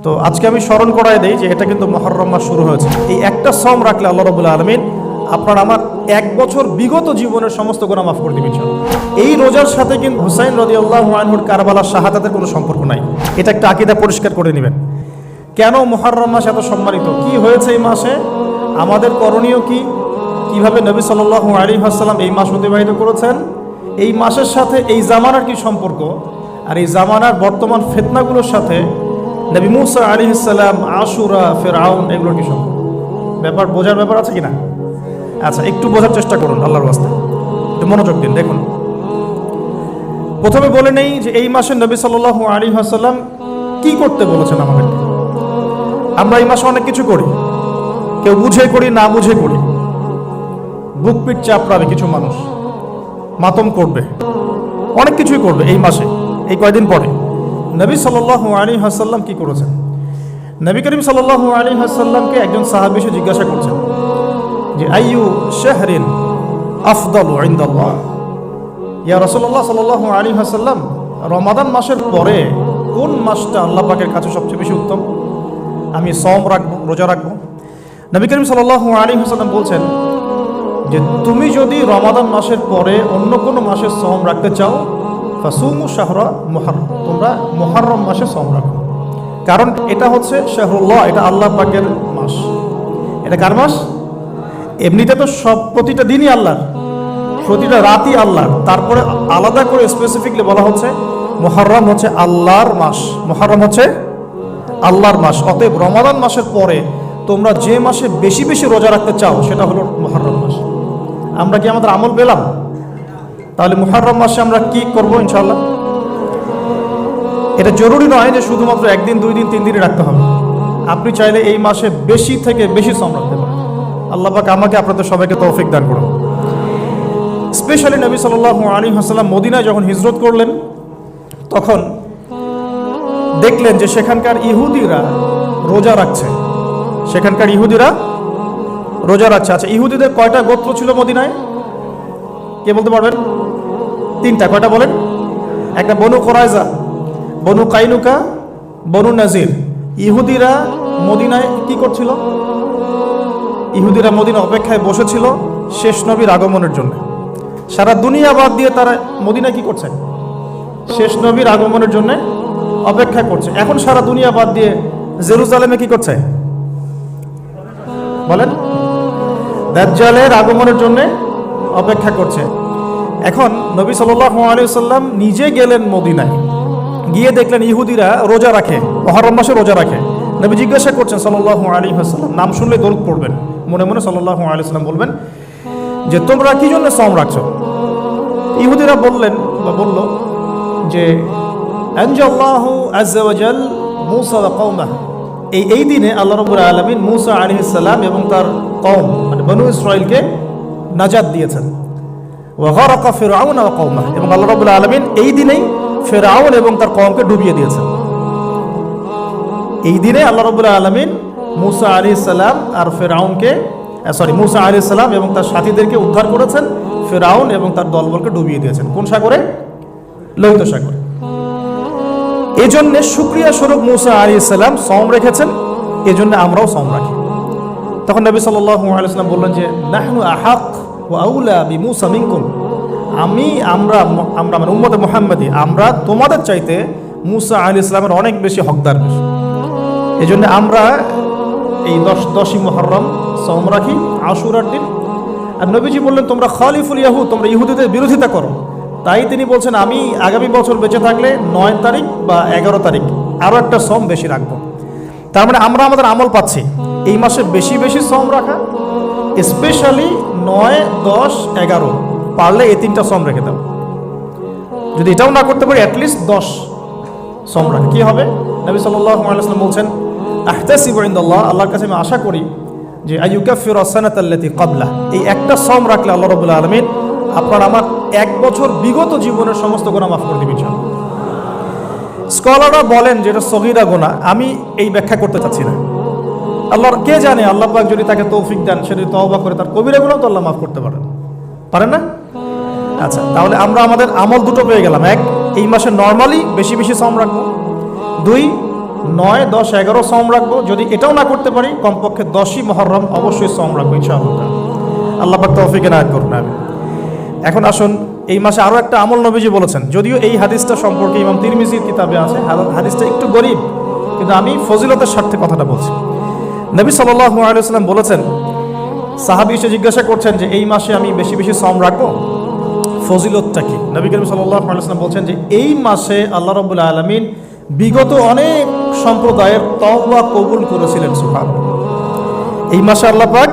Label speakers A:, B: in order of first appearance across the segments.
A: তো আজকে আমি স্মরণ করাই দেই যে এটা কিন্তু মুহররম মাস শুরু হয়েছে। এই একটা সওম রাখলে আল্লাহ রাব্বুল আলামিন আপনার আমার এক বছর বিগত জীবনের সমস্ত গুনাহ মাফ করে দিবেন ইনশাআল্লাহ। এই রোজার সাথে কিন্তু হুসাইন রাদিয়াল্লাহু আনহুর কারবালার শাহাদাতের কোনো সম্পর্ক নাই। এটা একটা আকীদা পরিষ্কার করে নেবেন। কেন মুহররম মাস এত সম্মানিত, কি হয়েছে এই মাসে, আমাদের করণীয় কি, কিভাবে নবী সাল্লাল্লাহু আলাইহি ওয়াসাল্লাম এই মাস অতিবাহিত করেছেন, এই মাসের সাথে এই জামানার কি সম্পর্ক, আর এই জামানার বর্তমান ফিতনাগুলোর সাথে নবী মুসা আলাইহিস সালাম, আশুরা, ফিরআউন এগুলোর কি সম্পর্ক, ব্যাপার বোঝার ব্যাপার আছে কিনা? আচ্ছা, একটু বোঝার চেষ্টা করুন আল্লাহর ওয়াস্তে, একটু মনোযোগ দিন। দেখুন, প্রথমে বলে নেই যে এই মাসে নবী সাল্লাল্লাহু আলাইহি ওয়াসাল্লাম কি করতে বলেছেন আমাদেরকে। আমরা এই মাসে অনেক কিছু করি, কেউ বুঝে করি, না বুঝে করি। বুক পিট চাপড়াবে কিছু মানুষ, মাতম করবে, অনেক কিছুই করবে এই মাসে, এই কয়দিন পরে। নবী সাল্লাল্লাহু আলাইহি ওয়াসাল্লাম কি করেছেন? নবী করিম সাল্লাল্লাহু আলাইহি ওয়াসাল্লামকে একজন সাহাবী এসে জিজ্ঞাসা করছেন যে আইয়ু শাহরিন আফদালু ইনদাল্লাহ, ইয়া রাসূলুল্লাহ সাল্লাল্লাহু আলাইহি ওয়াসাল্লাম, রমাদান মাসের পরে কোন মাসটা আল্লাহ পাকের কাছে সবচেয়ে বেশি উত্তম? আমি সওম রাখবো, রোজা রাখবো। নবী করিম সাল্লাল্লাহু আলাইহি ওয়াসাল্লাম বলছেন যে তুমি যদি রমাদান মাসের পরে অন্য কোনো মাসের সওম রাখতে চাও, ফাসুমু শাহরা মুহররম, তোমরা মুহররম মাসে সওম রাখো। কারণ এটা হচ্ছে শাহরুল্লাহ, এটা আল্লাহ পাকের মাস। এটা কার মাস? এমনিতে তো সব প্রতিটা দিনই আল্লাহর, প্রতিটা রাতই আল্লাহর, তারপরে আলাদা করে স্পেসিফিকলি বলা হচ্ছে মুহররম হচ্ছে আল্লাহর মাস, মুহররম হচ্ছে আল্লাহর মাস। অতএব রমাদান মাসের পরে তোমরা যে মাসে বেশি বেশি রোজা রাখতে চাও সেটা হলো মুহররম মাস। আমরা কি আমাদের আমল পেলাম? তাহলে মুহররম মাসে আমরা কি করব ইনশাআল্লাহ? এটা জরুরি নয় যে শুধুমাত্র একদিন, 2 দিন, 3 দিনই রাখতে হবে। আপনি চাইলে এই মাসে বেশি থেকে বেশি সওম রাখতে পারেন। আল্লাহ পাক আমাকে আপনাদের সবাইকে তৌফিক দান করুন। স্পেশালি নবী সাল্লাল্লাহু আলাইহি ওয়াসাল্লাম মদিনায় যখন হিজরত করলেন, তখন দেখলেন যে সেখানকার ইহুদিরা রোজা রাখছে, সেখানকার ইহুদিরা রোজা রাখছে। আচ্ছা, ইহুদিদের কয়টা গোত্র ছিল মদিনায়? কে বলতে পারবেন? 3টা। কয়টা বলেন? একটা বনু কুরাইজা, বনু কাইনুকা, বনু নাজির। ইহুদিরা মদিনায় কি করছিল? ইহুদিরা মদিনা অপেক্ষায় বসেছিল শেষ নবীর আগমনের জন্য। সারা দুনিয়া বাদ দিয়ে তারা মদিনায় কি করছে? শেষ নবীর আগমনের জন্য অপেক্ষা করছে। এখন সারা দুনিয়া বাদ দিয়ে জেরুজালেমে কি করছে বলেন? দাজ্জালের আগমনের জন্য অপেক্ষা করছে। এখন নবী সাল্লাল্লাহু আলাইহি ওয়াসাল্লাম নিজে গেলেন মদিনায়, গিয়ে দেখলেন ইহুদিরা রোজা রাখে, মুহররম মাসে রোজা রাখে। নবী জিজ্ঞাসা করছেন সাল্লাল্লাহু আলাইহি ওয়াসাল্লাম, নাম শুনলে দরুদ পড়বেন, মনে মনে সাল্লাল্লাহু আলাইহি ওয়াসাল্লাম বলবেন যে তোমরা কি জন্য সওম রাখছো? ইহুদিরা বললেন বা বলল যে আনজাল্লাহু আযজা ওয়া জাল মূসা ওয়া কওমাহ, এই দিনে আল্লাহ রাব্বুল আলামিন মূসা আলাইহিস সালাম এবং তার কওম মানে বনু ইসরাইলকে নাজাত দিয়েছেন। ওয়া গারাকা ফিরআউন ওয়া কওমাহ, এবং আল্লাহ রাব্বুল আলামিন এই দিনেই ফিরআউন এবং তার কওমকে ডুবিয়ে দিয়েছেন। এই দিনে আল্লাহ রাব্বুল আলামিন মূসা আলাইহিস সালাম আর ফিরআউনকে মূসা আলাইহিস সালাম এবং তার সাথীদেরকে উদ্ধার করেছেন, ফিরআউন এবং তার দলবলকে ডুবিয়ে দিয়েছেন। কোন সাগরে? লোহিত সাগরে। এই জন্য শুকরিয়া স্বরূপ মূসা আলাইহিস সালাম সওম রেখেছেন, এজন্য আমরাও সওম রাখি। তখন নবী সাল্লাল্লাহু আলাইহি ওয়াসাল্লাম বললেন যে নাহনু আহাক ওয়া আউলা বিমূসা মিনকুম, আমরা মানে উম্মতে মুহাম্মাদি, আমরা তোমাদের চাইতে মূসা আলাইহিস সালামের অনেক বেশি হকদার বেশি। এই জন্য আমরা এই 10ই মুহররম সওম রাখি, আশুরার দিন। আর নবীজি বললেন তোমরা খালিফুল ইয়াহুদ, তোমরা ইহুদিদের বিরোধিতা করো। তাই তিনি বলছেন আমি আগামী বছর বেঁচে থাকলে 9 তারিখ বা 11 তারিখ আরও একটা সওম বেশি রাখবো। তার মানে আমরা আমাদের আমল পাচ্ছি এই মাসে বেশি বেশি সওম রাখা, স্পেশালি 9, 10, 11, পারলে এই 3টা সওম রেখে দাও। যদি এটাও না করতে পারি অ্যাটলিস্ট 10 সওম রাখা। কি হবে? নবী সাল্লাল্লাহু আলাইহি ওয়াসাল্লাম বলছেন আহতাসিবু ইনদাল্লাহ, আল্লাহর কাছে আমি আশা করি যে আইয়ুকাফিরু আস-সানাতাল্লাতী ক্বাবলা, এই একটা সওম রাখলে আল্লাহ রাব্বুল আলামিন আপনার আমার এক বছর বিগত জীবনের সমস্ত গুনাহ মাফ করে দিবেন ইনশাআল্লাহ। স্কলাররা বলেন যে এটা সগীরা গুনাহ, আমি এই ব্যাখ্যা করতে চাচ্ছি না। আল্লাহর কে জানে, আল্লাহ পাক যদি তাকে তৌফিক দেন, সে যদি তওবা করে তার কবিরা গুনাহ তো আল্লাহ মাফ করতে পারেন না? আচ্ছা, তাহলে আমরা আমাদের আমল দুটো পেয়ে গেলাম। এক, এই মাসে নর্মালি বেশি বেশি সওম রাখবো। 2, 9, 10, 11 সওম রাখবো। যদি এটাও না করতে পারি কমপক্ষে 10ই মুহররম অবশ্যই সওম রাখবো ইনশাআল্লাহ। আল্লাহ পাক তৌফিক এনায়েত করুন। আমিন। এখন আসুন, এই মাসে আরও একটা আমল নবীজি বলেছেন, যদিও এই হাদিসটা সম্পর্কে ইমাম তিরমিজির কিতাবে আছে, হাদিসটা একটু গরীব, কিন্তু আমি ফজিলতের স্বার্থে কথাটা বলছি। নবী সাল্লাল্লাহু আলাইহি ওয়াসাল্লাম বলেছেন, সাহাবী এসে জিজ্ঞাসা করছেন যে এই মাসে আমি বেশি বেশি সওম রাখবো, ফজিলতটা কি? নবী করিম সাল্লাল্লাহু আলাইহি ওয়াসাল্লাম বলছেন যে এই মাসে আল্লাহ রাব্বুল আলামিন বিগত অনেক সম্প্রদায়ের তওবা কবুল করেছিলেন। সুবহানাল্লাহ। এই মাসে আল্লাহ পাক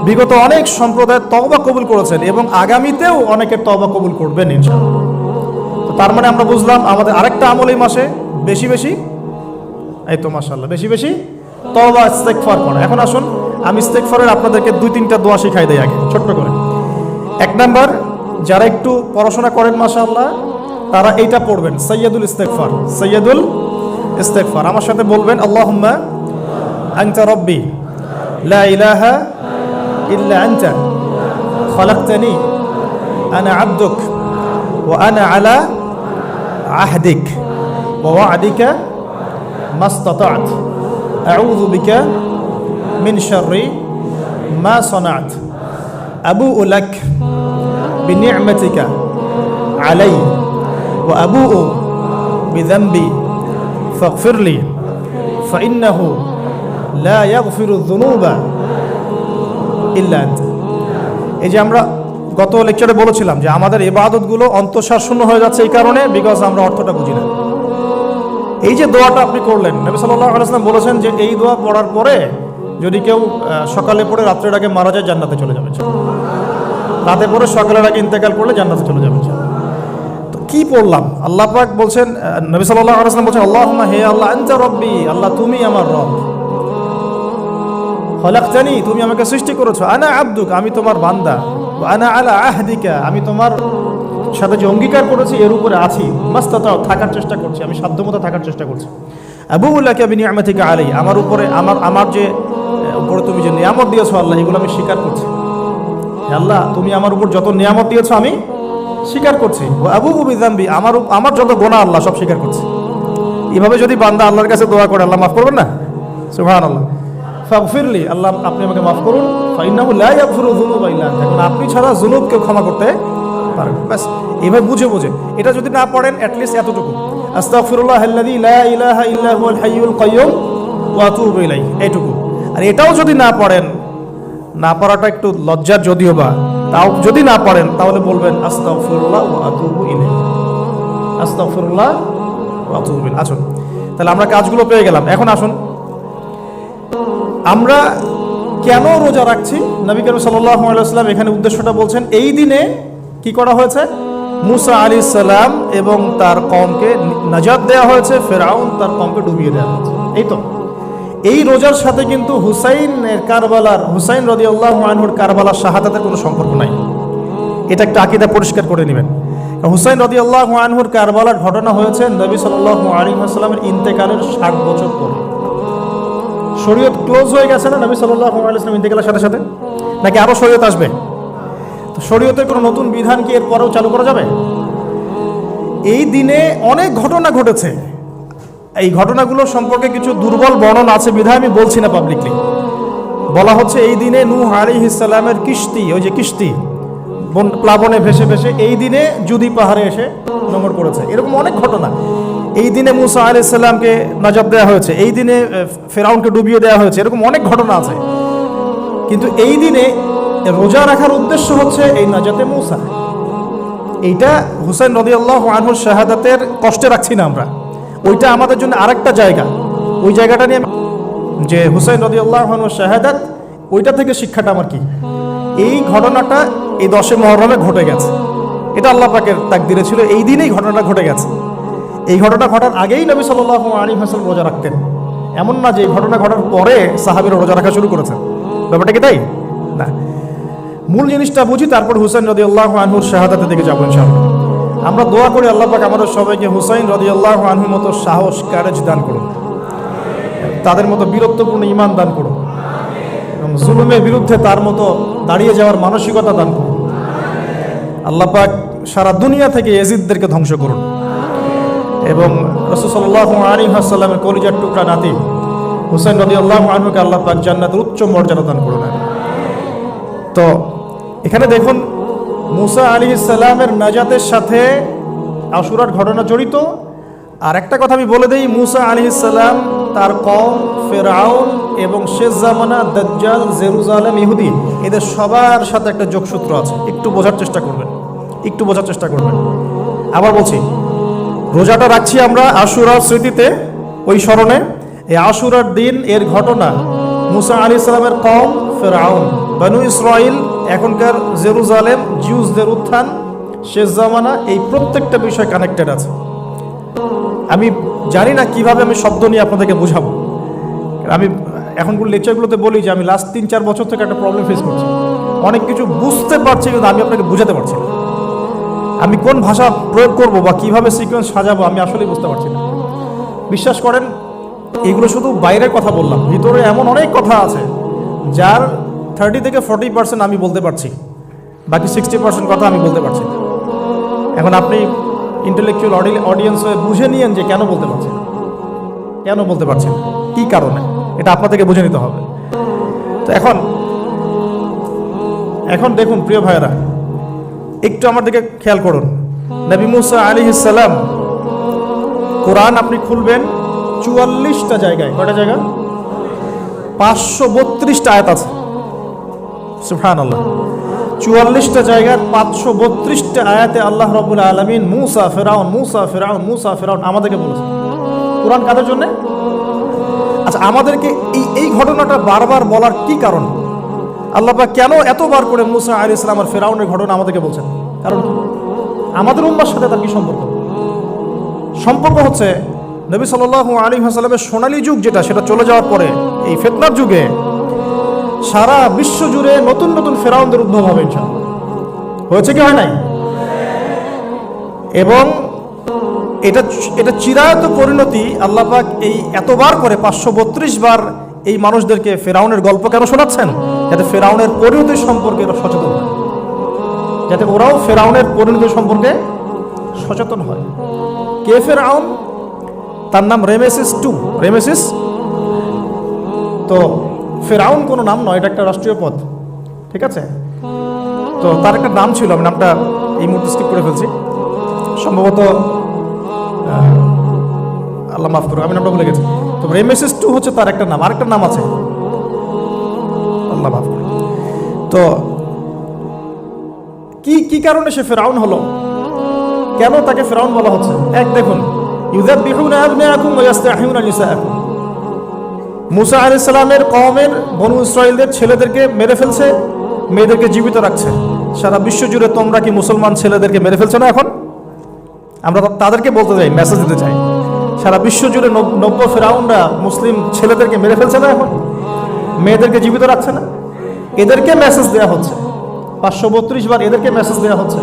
A: বিগত অনেক সম্প্রদায়ের তওবা কবুল করেছেন এবং আগামীতেও অনেকের তওবা কবুল করবেন ইনশাআল্লাহ। তো তার মানে আমরা বুঝলাম আমাদের আরেকটা আমল এই মাসে বেশি বেশি, এই তো মাশাআল্লাহ, বেশি বেশি তওবা ইস্তেগফার করা। এখন আসুন, আমি ইস্তেগফারের আপনাদেরকে 2-3টা দোয়া শিখাই দেই আগে ছোট্ট করে। 1 নাম্বার, যারা একটু পড়াশোনা করেন মাশাআল্লাহ, তারা এইটা পড়বেন, সাইয়্যিদুল ইস্তেগফার। সাইয়্যিদুল ইস্তেগফার আমার সাথে বলবেন, আল্লাহুম্মা আনতা রাব্বি লা ইলাহা ইল্লা আনতা খলাকতানি আনা আবদুক ওয়া আনা আলা আহদিক ওয়া ওয়া'দিকা মাস্তাতা'ত আউযু বিকা মিন শাররি মা সানা'ত আবুউ লাক বিনি'মাতিকা আলাই ওয়া আবুউ বিযানবি ফাগফিরলি ফাইন্নাহু লা ইয়াগফিরু যুনুবা ইল্লা আনতা। এই যে আমরা গত লেকচারে বলেছিলাম যে আমাদের ইবাদতগুলো অন্তঃসার শূন্য হয়ে যাচ্ছে এই কারণে, বিকজ আমরা অর্থটা বুঝি না। এই যে দোয়াটা আপনি করলেন, নবী সাল্লাল্লাহু আলাইহি ওয়াসাল্লাম বলেছেন যে এই দোয়া পড়ার পরে যদি কেউ সকালে পড়ে রাত্রের আগে মারা যায় জান্নাতে চলে যাবে, রাতে পড়ে সকালের আগে ইন্তেকাল করলে জান্নাতে চলে যাবে। তো কি পড়লাম? আল্লাহ পাক বলছেন, নবী সাল্লাল্লাহু আলাইহি ওয়াসাল্লাম বলছেন, আল্লাহুম্মা হে আল্লাহ, আনতা রব্বি, আল্লাহ তুমি আমার রব, খলাকতানি তুমি আমাকে সৃষ্টি করেছো, আনা আবদুক আমি তোমার বান্দা, আনা আলা আহদিকা আমি তোমার সাথে যে অঙ্গীকার করেছি এর উপরে আছি, মাস্তাতাও থাকার চেষ্টা করছি, আমি সাধ্যমতো থাকার চেষ্টা করছি। আবুউ লাকা বিনি'মাতিকা আলাই আমার উপরে আমার যে উপরে তুমি যে নিয়ামত দিয়েছো আল্লাহ, এগুলো আমি স্বীকার করছি। আল্লাহ তুমি আমার উপর যত নিয়ামত দিয়েছো আমি স্বীকার করছি। ও আবুউ বিযানবি আমার যত গুনাহ আল্লাহ সব স্বীকার করছি। এভাবে যদি বান্দা আল্লাহর কাছে দোয়া করে আল্লাহ মাফ করবেন না? সুবহানাল্লাহ। ফাগফিরলি আল্লাহ আপনি আমাকে মাফ করুন, ফাইন্নাহু লা ইয়াগফিরু যুনুবা ইল্লা আনতা কারণ আপনি ছাড়া যুনুব কেউ ক্ষমা করতে পারেন। ব্যাস এইভাবে বুঝে এটা যদি না পড়েন অ্যাটলিস্ট এতটুকু, আস্তাগফিরুল্লাহাল্লাযী লা ইলাহা ইল্লা হুয়াল হাইয়ুল কাইয়্যুম ওয়া আতুবু ইলাইহি, এইটুকু। আর এটাও যদি না পড়েন, না পড়াটা একটু লজ্জার যদিও বা, তাও যদি না পড়েন তাহলে বলবেন আস্তাগফিরুল্লাহ ওয়া আতুবু ইলাইহি, আস্তাগফিরুল্লাহ ওয়া আতুবু ইলাইহি। আসুন তাহলে আমরা কাজগুলো পেয়ে গেলাম। এখন আসুন আমরা কেন রোজা রাখছি? নবী করিম সাল্লাল্লাহু আলাইহি ওয়াসাল্লাম এখানে উদ্দেশ্যটা বলছেন। এই দিনে কি করা হয়েছে? মুসা আলাইহিস সালাম এবং তার কওমকে নাজাত দেওয়া হয়েছে, ফেরাউন তার কওমকে ডুবিয়ে দেওয়া হয়েছে। এই তো এই রোজার সাথে কিন্তু হুসাইন রাদিয়াল্লাহু আনহুর কারবালার শাহাদাতের কোনো সম্পর্ক নাই। এটা একটা আকীদা পরিষ্কার করে নেবেন। হুসাইন রাদিয়াল্লাহু আনহুর কারবালার ঘটনা হয়েছে নবী সাল্লাল্লাহু আলাইহি ওয়াসাল্লামের ইন্তেকালের 60 বছর পরে। শরীয়ত ক্লোজ হয়ে গেছে না নবী সাল্লাল্লাহু আলাইহি ওয়াসাল্লাম ইন্তেকালের সাথে সাথে, নাকি আরো শরীয়ত আসবে? তো শরীয়তের কোনো নতুন বিধান কি এর পরেও চালু করা যাবে? এই দিনে অনেক ঘটনা ঘটেছে, এই ঘটনাগুলো সম্পর্কে কিছু দুর্বল বর্ণনা আছে বিধায় আমি বলছি না পাবলিকলি। বলা হচ্ছে এই দিনে নূহ আলাইহিস সালামের কিস্তি, ওই যে কিস্তি প্লাবনে ভেসে ভেসে এই দিনে জুদি পাহাড়ে এসে নোঙর করেছে। এরকম অনেক ঘটনা। এই দিনে মুসা আলাইহিস সালামকে নাজাত দেওয়া হয়েছে, এই দিনে ফেরাউনকে ডুবিয়ে দেওয়া হয়েছে, এরকম অনেক ঘটনা আছে। কিন্তু এই দিনে রোজা রাখার উদ্দেশ্য হচ্ছে এই নাজাতে মুসা। এইটা হুসাইন রাদিয়াল্লাহু আনহুর শাহাদাতের কষ্টে রাখছি না আমরা, ওইটা আমাদের জন্য আরেকটা জায়গা। ওই জায়গাটা নিয়ে যে হুসাইন রাদিয়াল্লাহু আনহুর শাহাদাত, ওইটা থেকে শিক্ষাটা আমার কি? এই ঘটনাটা এই 10 মুহররমে ঘটে গেছে, এটা আল্লাহ পাকের তাকদিরে ছিল, এই দিনেই ঘটনাটা ঘটে গেছে। এই ঘটনা ঘটার আগেই নবী সাল্লাল্লাহু আলাইহি ওয়াসাল্লাম রোজা রাখতেন, এমন না যে এই ঘটনা ঘটার পরে সাহাবীরা রোজা রাখা শুরু করেছেন। ব্যাপারটা কি তাই না? মূল জিনিসটা বুঝি, তারপর হুসাইন রাদিয়াল্লাহু আনহুর শাহাদাতের দিকে যাবো ইনশাআল্লাহ। আমরা দোয়া করি আল্লাহ পাক আমাদের সবাইকে হুসাইন রাদিয়াল্লাহু আনহুর মতো সাহস, কারেজ দান করুন, তাদের মতো বীরত্বপূর্ণ ঈমান দান করুন, এবং জুলুমের বিরুদ্ধে তার মতো দাঁড়িয়ে যাওয়ার মানসিকতা দান করুন। আল্লাহ পাক সারা দুনিয়া থেকে ইয়াজিদদেরকে ধ্বংস করুন এবং রাসূল সাল্লাল্লাহু আলাইহি ওয়াসাল্লামের কলিজার টুকরা নাতি হুসাইন রাদিয়াল্লাহু আনহুকে আল্লাহ পাক জান্নাতের উচ্চ মর্যাদা দান করলেন। তো এখানে দেখুন মুসা আলাইহিস সালামের নাজাতের সাথে আশুরার ঘটনা জড়িত। আর একটা কথা আমি বলে দেই, মুসা আলাইহিস সালাম, তার কওম, ফিরআউন এবং শেষ জামানা, দাজ্জাল, জেরুজালেম, ইহুদি, এদের সবার সাথে একটা যোগসূত্র আছে। একটু বোঝার চেষ্টা করবেন। আবার বলছি, রোজাটা রাখছি আমরা আশুরার স্মৃতিতে, ওই স্মরণে। এই আশুরার দিন, এর ঘটনা, মুসা আলাইহিস সালামের কওম, ফিরআউন, বনু ইসরাইল, এখনকার জেরুজালেম, জিউসদের উত্থান, শেষ জামানা, এই প্রত্যেকটা বিষয় কানেক্টেড আছে। আমি জানি না কিভাবে আমি শব্দ নিয়ে আপনাদেরকে বোঝাবো। আমি এখনগুলো লেকচারগুলোতে বলি যে আমি লাস্ট 3-4 বছর থেকে একটা প্রবলেম ফেস করছি। অনেক কিছু বুঝতে পারছি কিন্তু আমি আপনাকে বোঝাতে পারছি না। আমি কোন ভাষা প্রয়োগ করব বা কিভাবে সিকোয়েন্স সাজাবো আমি আসলেই বুঝতে পারছি না। বিশ্বাস করেন, এগুলো শুধু বাইরের কথা বললাম, ভিতরে এমন অনেক কথা আছে যার 30 থেকে 40% আমি বলতে পারছি, বাকি 60% কথা আমি বলতে পারছি না। এখন আপনি ইন্টেলেকচুয়াল অডিয়েন্স হয়ে বুঝে নিয়েন যে কেন বলতে পারছেন, কি কারণে, এটা আপনাদেরকে বুঝে নিতে হবে। তো এখন দেখুন প্রিয় ভাইয়েরা, একটু আমার দিকে খেয়াল করুন। নবী মুসা আলাইহিস সালাম, কোরআন আপনি খুলবেন 44টা জায়গায়, কয়টা জায়গা? 532টা আয়াত আছে। সুবহানাল্লাহ, 44টা জায়গার 532টা আয়াতে আল্লাহ রাব্বুল আলামিন মুসা ফিরআউন আমাদেরকে বলেছেন। কোরআন কাদের জন্য? আচ্ছা, আমাদেরকে এই ঘটনাটা বারবার বলার কি কারণ? আল্লাহ পাক কেন এতবার করে মুসা আলাইহিস সালাম আর ফিরআউনের ঘটনা আমাদেরকে বলছেন? কারণ কি? আমাদের উম্মার সাথে তার কি সম্পর্ক হচ্ছে নবী সাল্লাল্লাহু আলাইহি ওয়াসাল্লামের সোনালী যুগ যেটা, সেটা চলে যাওয়ার পরে এই ফিতনার যুগে সারা বিশ্ব জুড়ে নতুন নতুন ফেরাউনদের উদ্ভব হবে ইনশাআল্লাহ। হয়েছে কি হয় নাই? এবং এটা চিরায়ত পরিণতি। আল্লাহ পাক এই এতবার করে 532 বার এই মানুষদেরকে ফেরাউনের গল্প কেন শোনাচ্ছেন? যাতে ফেরাউনের পরিণতি সম্পর্কে এরা সচেতন হয়, যাতে ওরাও ফেরাউনের পরিণতি সম্পর্কে সচেতন হয়। কে ফেরাউন? তার নাম রেমেসিস II। তো ফেরাউন কোনো নাম নয়, এটা একটা রাষ্ট্রীয় পদ, ঠিক আছে? তো তার একটা নাম ছিল, আমি নামটা এই মুহূর্তে স্কিপ করে ফেলছি, সম্ভবত আল্লাহ মাফ করুন, আমি নামটা ভুলে গেছি। তো রেমেসিস II হচ্ছে তার একটা নাম, আরেকটা নাম আছে, আল্লাহ মাফ করুন। তো কি কারণে সে ফেরাউন হলো? কেন তাকে ফেরাউন বলা হচ্ছে? দেখুন, ইউযাববিহুনা আবনাআকুম ওয়া ইস্তাহয়ুনা নিসাআকুম। মুসা আলাইহিস সালামের কওমের বনু ইসরাইলদের ছেলেদেরকে মেরে ফেলছে, মেয়েদেরকে জীবিত রাখছে। সারা বিশ্ব জুড়ে তোমরা কি মুসলমান ছেলেদেরকে মেরে ফেলছো না? এখন আমরা তাদেরকে বলতে চাই, মেসেজ দিতে চাই, সারা বিশ্ব জুড়ে নব্য ফেরাউনরা মুসলিম ছেলেদেরকে মেরে ফেলছে না? এখন মেয়েদেরকে জীবিত রাখছে না? এদেরকে মেসেজ দেওয়া হচ্ছে 532 বার, এদেরকে মেসেজ দেওয়া হচ্ছে।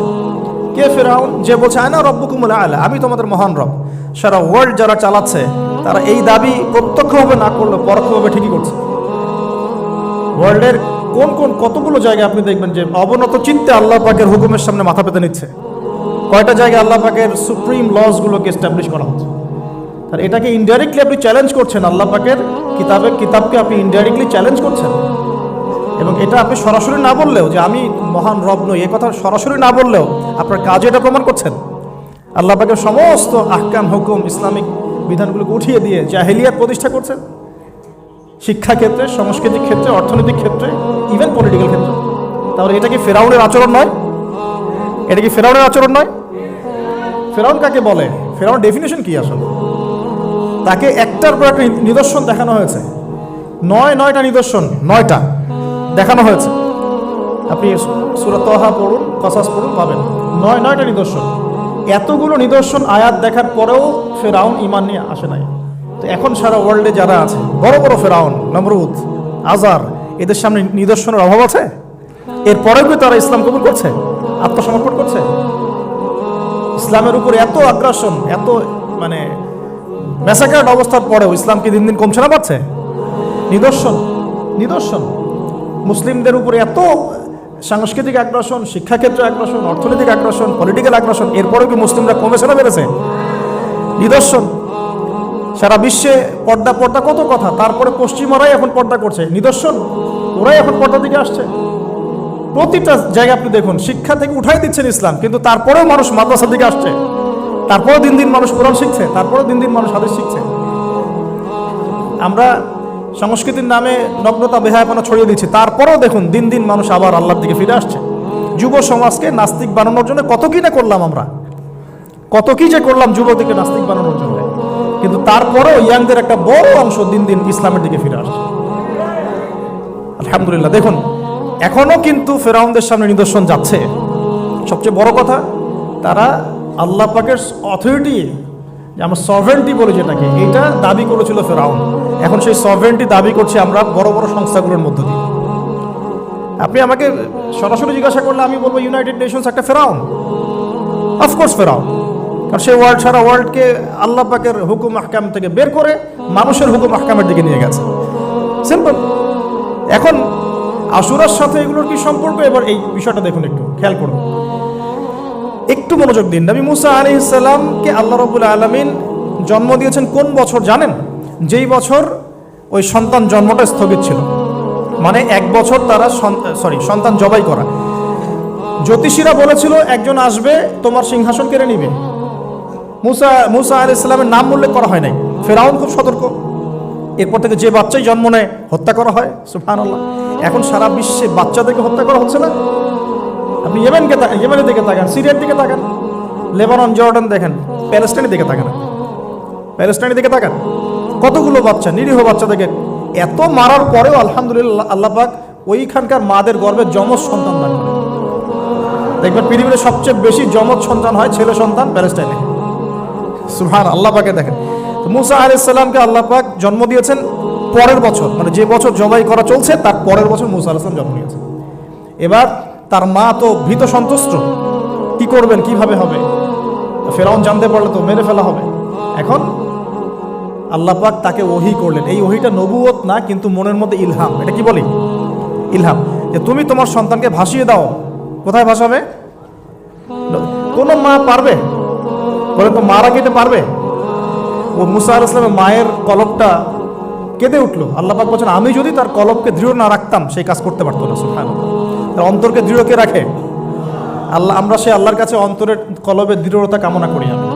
A: কে ফেরাউন? যে বলছে আনা রব্বুকুমুল আ'লা, আমি তোমাদের মহান রব। সারা ওয়ার্ল্ড যারা চালাচ্ছে তারা এই দাবি প্রত্যক্ষভাবে না করলেও পরোক্ষভাবে ঠিকই করছে। ওয়ার্ল্ডের কতগুলো জায়গায় আপনি দেখবেন যে অবনত চিন্তা আল্লাহ পাকের হুকুমের সামনে মাথা পেতে নিচ্ছে। কয়টা জায়গায় আল্লাহ পাকের সুপ্রিম লসগুলোকে এস্টাবলিশ করা হচ্ছে। আর এটাকে ইনডাইরেক্টলি আপনি চ্যালেঞ্জ করছেন, আল্লাহ পাকের কিতাবকে আপনি ইনডাইরেক্টলি চ্যালেঞ্জ করছেন। এবং এটা আপনি সরাসরি না বললেও, যে আমি মহান রব নই, এ কথা সরাসরি না বললেও আপনার কাজে এটা প্রমাণ করছেন। আল্লাহ পাকের সমস্ত আহকাম, হুকুম, ইসলামিক বিধানগুলোকে উঠিয়ে দিয়ে জাহেলিয়াত প্রতিষ্ঠা করছেন, শিক্ষা ক্ষেত্রে, সাংস্কৃতিক ক্ষেত্রে, অর্থনৈতিক ক্ষেত্রে, ইভেন পলিটিক্যাল ক্ষেত্রে। তাহলে এটা কি ফেরাউনের আচরণ নয়? ফেরাউন কাকে বলে? ফেরাউন ডেফিনেশন কি আসলে? তাকে একটার পর একটা নিদর্শন দেখানো হয়েছে, 9টা নিদর্শন, 9টা দেখানো হয়েছে। আপনি সূরা তাহা পড়ুন, কসাস পড়ুন, পাবেন 9টা নিদর্শন। এতগুলো নিদর্শন আয়াত দেখার পরেও ফেরাউন ঈমান নিয়ে আসে নাই। তো এখন সারা ওয়ার্ল্ডে যারা আছে, বড় বড় ফেরাউন, নমরুদ, আজার, এদের সামনে নিদর্শনের অভাব আছে? এরপরেও কি তারা ইসলাম কবুল করছে, আত্মসমর্পণ করছে? ইসলামের উপর এত আগ্রাসন, এত ম্যাসাকার্ড অবস্থার পরেও ইসলাম কি দিন দিন কমছে না বাড়ছে? নিদর্শন। মুসলিমদের উপরে এত সাংস্কৃতিক আগ্রাসন, শিক্ষাক্ষেত্রে আগ্রাসন, অর্থনৈতিক আগ্রাসন, পলিটিক্যাল আগ্রাসন, এরপরেও কি মুসলিমরা কমেছে না বেড়েছে? নিদর্শন। সারা বিশ্বে পর্দা পর্দা কত কথা, তারপরে পশ্চিমারাই এখন পর্দা করছে, নিদর্শন ওরাই এখন পর্দার দিকে আসছে। প্রতিটা জায়গায় আপনি দেখুন, শিক্ষা থেকে উঠাই দিচ্ছেন ইসলাম, কিন্তু তারপরেও মানুষ মাদ্রাসার দিকে আসছে, তারপরেও দিন দিন মানুষ কোরআন শিখছে, তারপরেও দিন দিন মানুষ হাদিস শিখছে। আমরা সংস্কৃতির নামে নগ্নতা বেহায়াপনা ছড়িয়ে দিচ্ছি, তারপরেও দেখুন দিন দিন মানুষ আবার আল্লাহর দিকে ফিরে আসছে। যুব সমাজকে নাস্তিক বানানোর জন্য কত কি না করলাম আমরা, কত কি যে করলাম যুবতীকে নাস্তিক বানানোর জন্য, কিন্তু তারপরেও ইয়াংদের একটা বড় অংশ দিন দিন ইসলামের দিকে ফিরে আসছে। আলহামদুলিল্লাহ। দেখুন এখনো কিন্তু ফেরাউনদের সামনে নিদর্শন যাচ্ছে। সবচেয়ে বড় কথা, তারা আল্লাহ পাকের অথরিটি, আমরা সভরেন্টি বলে যেটাকে, এইটা দাবি করেছিল ফেরাউন। এখন সেই সভরেন্টি দাবি করছে আমরা বড় বড় সংস্থাগুলোর মধ্য দিয়ে। আপনি আমাকে সরাসরি জিজ্ঞাসা করলে আমি বলবো ইউনাইটেড নেশনস একটা ফেরাউন, অফকোর্স ফেরাউন, কারণ সে ওয়ার্ল্ড সারা ওয়ার্ল্ডকে আল্লাহ পাকের হুকুম আহকাম থেকে বের করে মানুষের হুকুম আহকামের দিকে নিয়ে গেছে। সিম্পল। এখন আশুরার সাথে এগুলোর কি সম্পর্ক? এবার এই বিষয়টা দেখুন, একটু খেয়াল করুন, একটু মনোযোগ দিন। নবী মুসা আলাইহিস সালামকে আল্লাহ রাব্বুল আলামিন জন্ম দিয়েছেন কোন বছর জানেন? যেই বছর ওই সন্তান জন্মটা স্থগিত ছিল, মানে 1 বছর তারা সন্তান জবাই করা। জ্যোতিষীরা বলেছিল একজন আসবে তোমার সিংহাসন কেড়ে নিবে। মুসা আলাইহিস সালামের নাম উল্লেখ করা হয় নাই। ফেরাউন খুব সতর্ক, এরপর থেকে যে বাচ্চাই জন্ম নেয় হত্যা করা হয়। সুবহানাল্লাহ। এখন সারা বিশ্বে বাচ্চাদেরকে হত্যা করা হচ্ছে না? আপনি ইয়েমেনের দিকে তাকান, সিরিয়ার দিকে তাকান, লেবানন, জর্ডান দেখেন, প্যালেস্টাইনের দিকে তাকান, প্যালেস্টাইনের দিকে তাকান, কতগুলো বাচ্চা, নিরীহ বাচ্চাদেরকে এত মারার পরেও আলহামদুলিল্লাহ আল্লাহ পাক ওইখানকার মাদের গর্ভে যমজ সন্তান দান করেন। দেখবেন পৃথিবীতে সবচেয়ে বেশি যমজ সন্তান হয় ছেলে সন্তান প্যালেস্টাইনে। সুবহান আল্লাহ পাকে দেখেন। তো মুসা আলাইহিস সালামকে আল্লাহ পাক জন্ম দিয়েছেন পরের বছর, মানে যে বছর জবাই করা চলছে তার পরের বছর মুসা আলাইহিস সালাম জন্ম নিয়েছেন। এবার তার মা তো ভীত সন্তুষ্ট, কি করবেন, কিভাবে হবে, ফেরাউন জানতে পারলে তো মেরে ফেলা হবে। এখন আল্লাহ পাক তাকে ওহী করলেন। এই ওহীটা নবুয়ত না, কিন্তু মনের মধ্যে ইলহাম। এটা কি বলি? ইলহাম। যে তুমি তোমার সন্তানকে ভাসিয়ে দাও। কোথায় ভাসাবে? কোন মা পারবে বলেন তো? মারা কেটে পারবে? ও মুসা আলাইহিস সালামের মায়ের কলবটা কেঁদে উঠলো। আল্লাহ পাক বলছেন আমি যদি তার কলবকে দৃঢ় না রাখতাম সেই কাজ করতে পারতো না। সুবহানাল্লাহ। তার অন্তরকে দৃঢ় কে রাখে? আল্লাহ। আমরা সে আল্লাহর কাছে অন্তরের কলবের দৃঢ়তা কামনা করি। আমি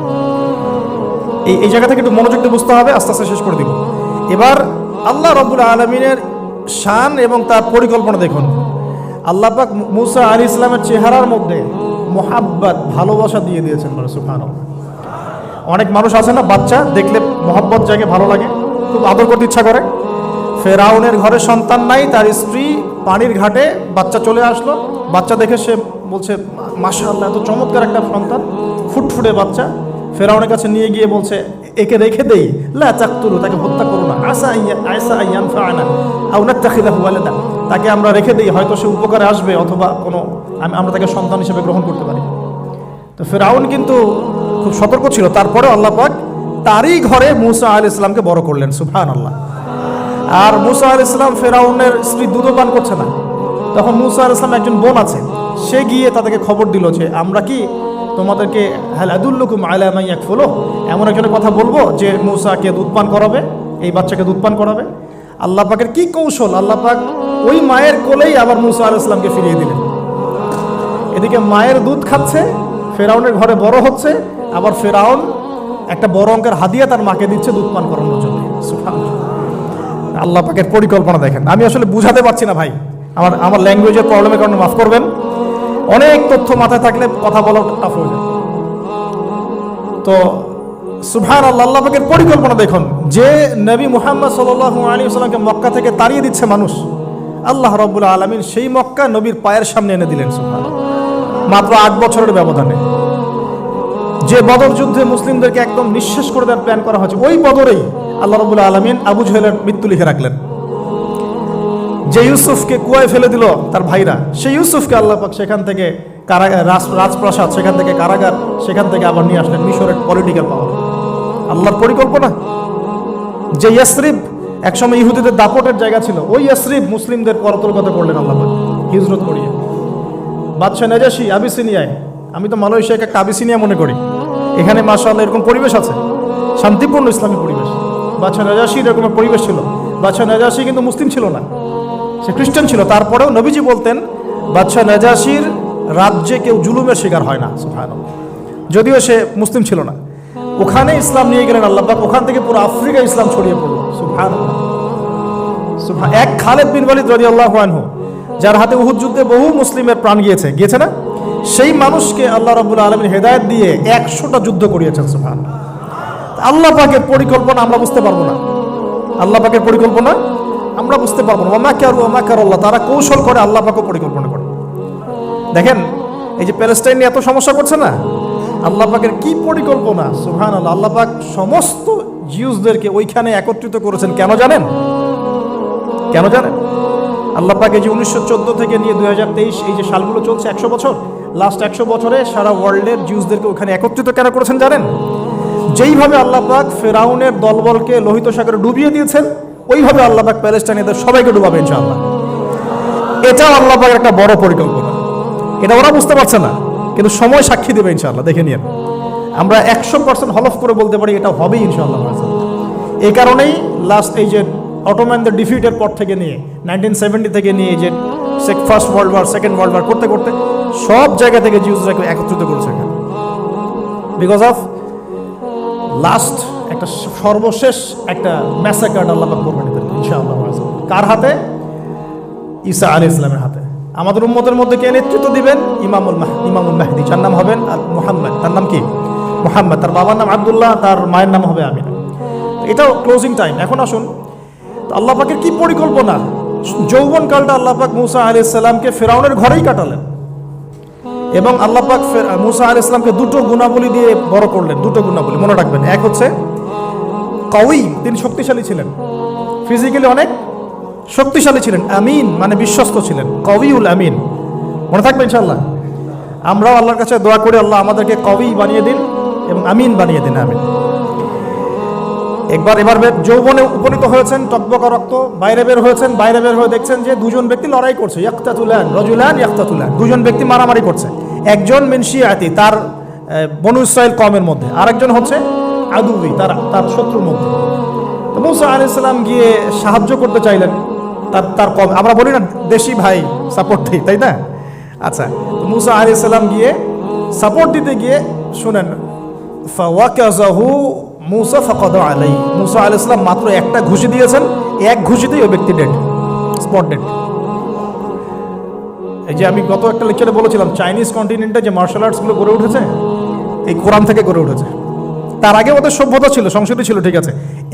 A: এই জায়গা থেকে একটু মনোযোগ দিয়ে বুঝতে হবে, আস্তে আস্তে শেষ করে দিব। এবার আল্লাহ রাব্বুল আলামিনের শান এবং তার পরিকল্পনা দেখুন। আল্লাহ পাক মুসা আলাইহিস সালামের চেহারার মধ্যে মোহাব্বত, ভালোবাসা দিয়ে দিয়েছেন। সুবহানাল্লাহ। অনেক মানুষ আছে না, বাচ্চা দেখলে মোহাব্বত জাগে, ভালো লাগে, খুব আদর করতে ইচ্ছা করে। ফেরাউনের ঘরে সন্তান নাই, তার স্ত্রী পানির ঘাটে বাচ্চা চলে আসলো, বাচ্চা দেখে সে বলছে মাশাআল্লাহ এত চমৎকার একটা সন্তান, ফুটফুটে বাচ্চা। ফেরাউনের কাছে নিয়ে গিয়ে বলছে একে রেখে দেই, লা তাকতুলু, তাকে হত্যা করো না, আসা আইয়ানফাআনা আও নাত্তাখিযাহু ওয়ালাদা, তাকে আমরা রেখে দেই, হয়তো সে উপকারে আসবে, অথবা কোনো আমরা তাকে সন্তান হিসেবে গ্রহণ করতে পারি। তো ফেরাউন কিন্তু খুব সতর্ক ছিল। তারপরে আল্লাহ পাক তারই ঘরে মুসা আলাইহিস সালামকে বড় করলেন। সুবহানাল্লাহ। আর মুসা আলাইহিস সালাম, ফেরাউনের স্ত্রী দুধ পান করছে না, তখন মুসা আলাইহিস সালামের একজন বোন আছে, সে গিয়ে তাদেরকে খবর দিল যে আমরা কি তোমাদেরকে হাল আদুল্লুকুম আলা মান ইয়াকফুলু, এমন একজনের কথা বলবো যে মুসাকে দুধ পান করাবে, এই বাচ্চাকে দুধ পান করাবে। আল্লাহ পাকের কি কৌশল! আল্লাহ পাক ওই মায়ের কোলেই আবার মুসা আলাইহিস সালামকে ফিরিয়ে দিলেন। এদিকে মায়ের দুধ খাচ্ছে, ফেরাউনের ঘরে বড় হচ্ছে, আবার ফেরাউন একটা বড় অঙ্কের হাদিয়া তার মাকে দিচ্ছে দুধ পান করানোর জন্য। সুবহানাল্লাহ। আল্লাহ পাকের পরিকল্পনা দেখেন। আমি আসলে বুঝাতে পারছি না ভাই, আমার ল্যাঙ্গুয়েজের প্রবলেমের কারণে মাফ করবেন। অনেক তথ্য মাথায় থাকলে কথা বলা টাফ হয়ে যায়। তো সুবহানাল্লাহ, আল্লাহ পাকের পরিকল্পনা দেখুন। যে নবী মুহাম্মদ সাল্লাল্লাহু আলাইহি ওয়াসাল্লামকে মক্কা থেকে তাড়িয়ে দিচ্ছে মানুষ, আল্লাহ রাব্বুল আলামিন সেই মক্কা নবীর পায়ের সামনে এনে দিলেন। সুবহানাল্লাহ। মাত্র 8 বছরের ব্যবধানে। যে বদর যুদ্ধে মুসলিমদেরকে একদম নিঃশেষ করে দেওয়ার প্ল্যান করা হয়েছে, ওই বদরেই আল্লাহ রাব্বুল আলামিন আবু জেহেলের মৃত্যু লিখে রাখলেন। যে ইউসুফকে কুয়ায় ফেলে দিল তার ভাইরা, সেই ইউসুফকে আল্লাহ পাক সেখান থেকে কারাগার, রাজপ্রাসাদ, সেখান থেকে কারাগার, সেখান থেকে আবার নিয়ে আসলেন মিশরের পলিটিক্যাল পাওয়ার। আল্লাহর পরিকল্পনা। যে ইয়াসরিব একসময় ইহুদিদের দাপটের জায়গা ছিল, ওই ইয়াসরিব মুসলিমদের পরতলগত করলেন আল্লাহ পাক হিজরত করিয়ে। বাদশাহ নাজাশী আবিসিনিয়ায়, আমি তো মালয়েশিয়াকে একটা আবিসিনিয়া মনে করি, এখানে মাশাআল্লাহ এরকম পরিবেশ আছে, শান্তিপূর্ণ ইসলামী পরিবেশ। বাদশাহ নাজাশির এরকম পরিবেশ ছিল। বাদশাহ নাজাশি কিন্তু মুসলিম ছিল না, সে খ্রিস্টান ছিল। তারপরেও নবীজি বলতেন বাদশাহ নাজাশির রাজ্যে কেউ জুলুমের শিকার হয় না, সুবহানাল্লাহ। যদিও সে মুসলিম ছিল না, ওখানে ইসলাম নিয়ে গেলেন আল্লাহ পাক, ওখান থেকে পুরো আফ্রিকা ইসলাম ছড়িয়ে পড়লো, সুবহানাল্লাহ। এক খালেদ বিন ওয়ালিদ রাদিয়াল্লাহু আনহু, যার হাতে উহুদ যুদ্ধে বহু মুসলিমের প্রাণ গিয়েছে না, সেই মানুষকে আল্লাহ রাব্বুল আলামিন হেদায়েত দিয়ে 100টা যুদ্ধ করিয়েছেন, সুবহানাল্লাহ। আল্লাহ পাকের পরিকল্পনা আমরা বুঝতে পারবো না, আল্লাহ পাকের পরিকল্পনা আমরা বুঝতে পারবো না। ওয়া মাকারুল্লাহ, তারা কৌশল করে, আল্লাহ পাকও পরিকল্পনা করে। দেখেন এই যে প্যালেস্টাইন নিয়ে এত সমস্যা করছে না, আল্লাহ পাকের কি পরিকল্পনা, সুবহানাল্লাহ। আল্লাহ পাক সমস্ত জিউসদেরকে ওইখানে একত্রিত করেছেন, কেন জানেন? কেন জানেন? আল্লাহ পাক এই যে 1914 থেকে নিয়ে 2023 এই যে সালগুলো চলছে, 100 বছর, লাস্ট 100 বছরে সারা ওয়ার্ল্ডের জিউসদেরকে ওখানে একত্রিত কেন করেছেন জানেন? যেইভাবে আল্লাহ পাক ফেরাউনের দলবলকে লোহিত সাগরে ডুবিয়ে দিয়েছেন, ওইভাবে আল্লাহ পাক প্যালেস্টাইনিদের সবাইকে ডুবাবে ইনশাআল্লাহ। এটাও আল্লাহ পাকের একটা বড় পরিকল্পনা। এটা ওরা বুঝতে পারছে না, কিন্তু সময় সাক্ষী দেবে ইনশাআল্লাহ, দেখে নিন। আমরা 100% হলফ করে বলতে পারি এটা হবেই ইনশাআল্লাহ। এই কারণেই লাস্ট এই যে অটোম্যানদের ডিফিটের পর থেকে নিয়ে 1970 থেকে নিয়ে যে first world war, second world war করতে করতে সব জায়গা থেকে জিউসরাকে একত্রিত করেছে এখানে, বিকজ অফ লাস্ট একটা সর্বশেষ একটা ম্যাসাকার আল্লাহ পাক করবেন ইনশাআল্লাহ। কার হাতে? ঈসা আলাইহিস সালামের হাতে। আমাদের উম্মতের মধ্যে কে নেতৃত্ব দিবেন? ইমামুল মাহদি, যার নাম হবেন মুহাম্মদ। তার নাম কি? মুহাম্মদ। তার বাবার নাম আব্দুল্লাহ, তার মায়ের নাম হবে আমিনা। এটাও ক্লোজিং টাইম। এখন আসুন, আল্লাহ পাকের কি পরিকল্পনা। যৌবনকালটা আল্লাহ পাক মুসা আলাইহিস সালামকে ফেরাউনের ঘরেই কাটালেন, এবং আল্লাহ পাক মুসা আলাইহিস সালামকে দুটো গুণাবলী দিয়ে বড় করলেন। দুটো গুণাবলী মনে রাখবেন। এক হচ্ছে কওয়ী, তিনি শক্তিশালী ছিলেন, ফিজিক্যালি অনেক শক্তিশালী ছিলেন। আমিন মানে বিশ্বস্ত ছিলেন, কওয়ীউল আমিন, মনে থাকবে ইনশাআল্লাহ। আমরাও আল্লাহর কাছে দোয়া করি, আল্লাহ আমাদেরকে কওয়ী বানিয়ে দিন এবং আমিন বানিয়ে দিন, আমিন। এবার যৌবনে উপনীত হয়েছেন, টকবকা রক্ত, বাইরে বের হয়েছেন। বাইরে বের হয়ে দেখছেন যে দুজন ব্যক্তি লড়াই করছে, রজুলান ইয়াকতাতুলান, দুজন ব্যক্তি মারামারি করছে। একজন মিন শিয়াতি, তার বনু ইসরাইল কওমের মধ্যে, আরেকজন হচ্ছে আদুবি, তার শত্রুর মধ্যে। তো মুসা আলাইহিস সালাম গিয়ে সাহায্য করতে চাইলেন তার কম। আমরা বলি না দেশি ভাই সাপোর্ট দিই, তাই না? আচ্ছা, তো মুসা আলাইহিস সালাম গিয়ে সাপোর্ট দিতে গিয়ে শুনেন, ফাওয়াকাযাহু মুসা ফাকাদা আলাইহি, মুসা আলাইহিস সালাম মাত্র একটা ঘুষি দিয়েছেন, এক ঘুষিতেই ওই ব্যক্তি ডেড, স্পট ডেড। এই যে আমি গত একটা লেকচারে বলেছিলাম, চাইনিজ কন্টিনেন্টে যে মার্শাল আর্টসগুলো গড়ে উঠেছে, এই কোরআন থেকে গড়ে উঠেছে। তার আগে ওদের সভ্যতা ছিল, সংস্কৃতি ছিল, ঠিক আছে।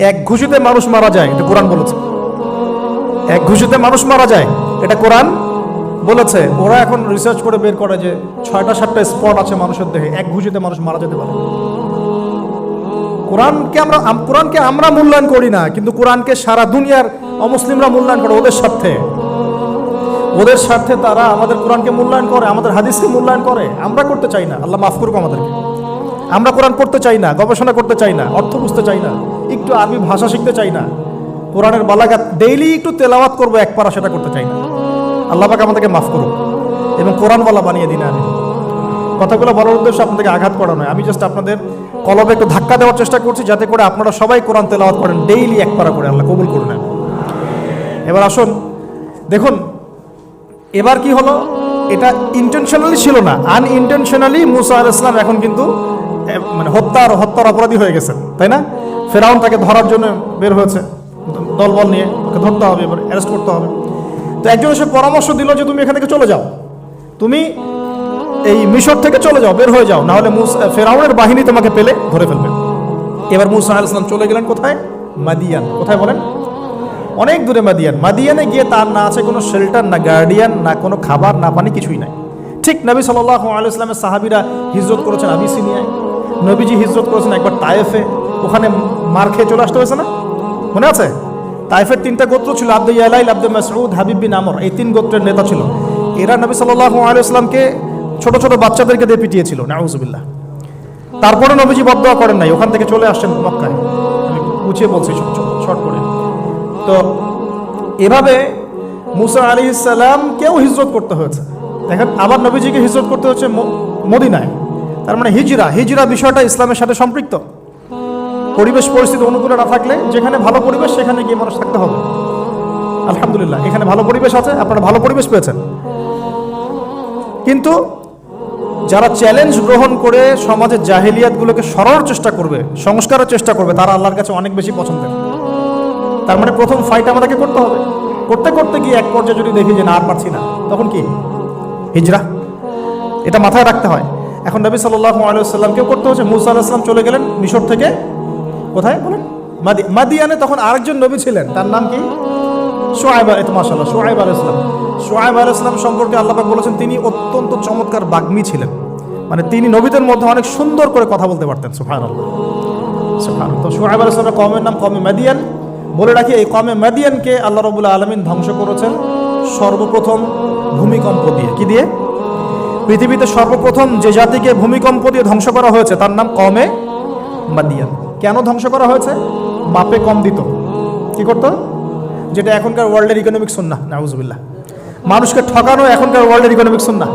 A: এক ঘুষিতে মানুষ মারা যায়, এটা কোরআন বলেছে। এক ঘুষিতে মানুষ মারা যায়, এটা কোরআন বলেছে। ওরা এখন রিসার্চ করে বের করে যে 6টা-7টা স্পট আছে মানুষের দেহে, এক ঘুষিতে মানুষ মারা যেতে পারে। কোরআনকে আমরা মূল্যায়ন করি না, কিন্তু কোরআনকে সারা দুনিয়ার অমুসলিমরা মূল্যায়ন করে ওদের স্বার্থে তারা আমাদের কোরআনকে মূল্যায়ন করে, আমাদের হাদিসকে মূল্যায়ন করে। আমরা করতে চাই না, আল্লাহ মাফ করুক আমাদেরকে। আমরা কোরআন পড়তে চাই না, গবেষণা করতে চাই না, অর্থ বুঝতে চাই না, একটু আরবি ভাষা শিখতে চাই না, কোরআনের বালাগাত ডেইলি একটু তেলাওয়াত করবো এক পারা, সেটা করতে চাই না। আল্লাহ পাক আমাদেরকে মাফ করুক এবং কোরআনওয়ালা বানিয়ে দিন। আমি কথাগুলো বলার উদ্দেশ্য আপনাদেরকে আঘাত করা নয়, আমি জাস্ট আপনাদের কলবে একটু ধাক্কা দেওয়ার চেষ্টা করছি, যাতে করে আপনারা সবাই কোরআন তেলাওয়াত করেন ডেইলি এক পারা করে। আল্লাহ কবুল করে নেন। এবার আসুন, দেখুন এবার কি হলো। এটা ইন্টেনশনালি ছিল না, আনইনটেনশনালি মুসা আলাইহিস সালাম এখন কিন্তু মানে হত্যার অপরাধী হয়ে গেছেন, তাই না? ফেরাউন তাকে ধরার জন্য বের হয়েছে দলবল নিয়ে, ওকে ধরতে হবে, এবার অ্যারেস্ট করতে হবে। তো একজন এসে পরামর্শ দিল যে তুমি এখান থেকে চলে যাও, তুমি এই মিশর থেকে চলে যাও, বের হয়ে যাও, না হলে ফেরাউনের বাহিনী তোমাকে পেলে ধরে ফেলবে। এবার মুসা আলাইহিস সালাম চলে গেলেন কোথায়? মাদিয়ান। কোথায় বলেন? অনেক দূরে মাদিয়ান। মাদিয়ানে গিয়ে তার না আছে কোনো শেল্টার, না গার্ডিয়ান, না কোনো খাবার, না পানি, কিছুই নাই। ঠিক নবী সাল্লাল্লাহু আলাইহি ওয়াসাল্লামের সাহাবীরা হিজরত করেছেন আবিসিনিয়ায়, নবীজি হিজরত করেছেন একবার তায়েফে, ওখানে মার খেয়ে চলে আসতে হয়েছে না, মনে আছে? তায়েফের 3টা গোত্র ছিল, আব্দে ইয়ালাইল, আব্দে মাসউদ, হাবিব বিন আমর, এই 3 গোত্রের নেতা ছিল। এরা নবী সাল্লাল্লাহু আলাইহি ওয়াসাল্লামকে ছোট ছোট বাচ্চাদেরকে দিয়ে পিটিয়েছিল, নাউযুবিল্লাহ। তারপরে নবীজি বদদোয়া করেন নাই, ওখান থেকে চলে আসছেন মক্কায়। আমি গুছিয়ে বলছি শর্ট করে। তো এভাবে মুসা আলাইহিস সালামকেও হিজরত করতে হয়েছে। দেখেন, আবার নবীজিকে হিজরত করতে হচ্ছে মদিনায়। তার মানে হিজরা বিষয়টা ইসলামের সাথে সম্পৃক্ত। পরিবেশ পরিস্থিতি অনুকূলে না থাকলে যেখানে ভালো পরিবেশ সেখানে গিয়ে মানুষ থাকতে হবে। আলহামদুলিল্লাহ এখানে ভালো পরিবেশ আছে, আপনারা ভালো পরিবেশ পেয়েছেন। কিন্তু যারা চ্যালেঞ্জ গ্রহণ করে সমাজের জাহেলিয়াতগুলোকে সরানোর চেষ্টা করবে, সংস্কারের চেষ্টা করবে, তারা আল্লাহর কাছে অনেক বেশি পছন্দের। তার মানে প্রথম ফাইট আমাদেরকে করতে হবে। করতে করতে গিয়ে এক পর্যায়ে যদি দেখি যে না আর পারছি না, তখন কি হিজরা, এটা মাথায় রাখতে হয়। এখন নবী সাল্লাল্লাহু আলাইহি ওয়াসাল্লামকেও করতে হচ্ছে। মুসা আলাইহিস সালাম চলে গেলেন মিশর থেকে কোথায় বলেন, মাদিয়ানে। তখন আরেকজন নবী ছিলেন, তার নাম কি? শুআয়ব। মাশাআল্লাহ, শুআয়ব আলাইহিস সালাম। শুআয়ব আলাইহিস সালাম সম্পর্কে আল্লাহ পাক বলেছেন তিনি অত্যন্ত চমৎকার বাগ্মী ছিলেন, মানে তিনি নবীদের মধ্যে অনেক সুন্দর করে কথা বলতে পারতেন। সুবহানাল্লাহ, সুবহানাল্লাহ। তো শুআয়ব আলাইহিস সালামের কওমের নাম কওমে মাদিয়ান। বলে রাখি, এই কওমে মাদিয়ানকে আল্লাহ রাব্বুল আলামিন ধ্বংস করেছেন সর্বপ্রথম ভূমিকম্প দিয়ে। কি দিয়ে? পৃথিবীতে সর্বপ্রথম যে জাতিকে ভূমিকম্প দিয়ে ধ্বংস করা হয়েছে তার নাম কওমে মাদিয়ান। কেন ধ্বংস করা হয়েছে? মাপে কম দিত। কি করত? যেটা এখনকার ওয়ার্ল্ডের ইকোনমিক সুন্নাহ, নাউজুবিল্লাহ। মানুষকে ঠকানো এখনকার ওয়ার্ল্ডের ইকোনমিক সুন্নাহ।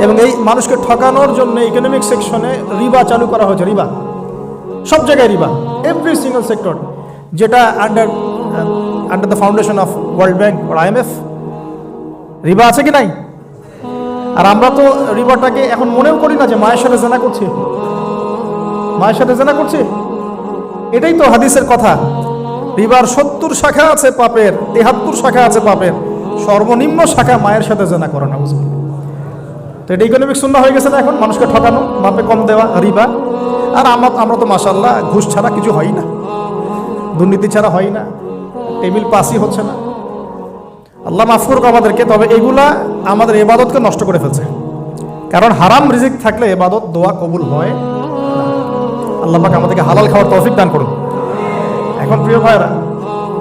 A: এবং এই মানুষকে ঠকানোর জন্য ইকোনমিক সেকশনে রিবা চালু করা হয়েছে। রিবা, সব জায়গায় রিবা, এভরি সিঙ্গল সেক্টর, যেটা under the foundation of World Bank আর IMF। রিবা আছে কি নাই? আর আমরা তো রিবাটাকে এখন মনেও করি না যে মায়ের সাথে জেনা করছি, মায়ের সাথে জেনা করছি। এটাই তো হাদিসের কথা। রিবার 70 শাখা আছে পাপের, 73 শাখা আছে পাপের, সর্বনিম্ন শাখা মায়ের সাথে জেনা করা না। বুঝলি? তো এটা ইকোনমিক শূন্য হয়ে গেছে না এখন, মানুষকে ঠকানো, মাপে কম দেওয়া, রিবা। আর আমরা তো মাশাআল্লাহ ঘুষ ছাড়া কিছু হয় না, দুর্নীতি ছাড়া হয় না, টেবিল পাসই হচ্ছে না। আল্লাহ মাফ করুক আমাদেরকে। তবে এগুলা আমাদের ইবাদতকে নষ্ট করে ফেলছে, কারণ হারাম রিজিক থাকলে ইবাদত দোয়া কবুল হয় না। আল্লাহ পাক আমাদেরকে হালাল খাওয়ার তৌফিক দান করুন। এখন প্রিয় ভাইরা,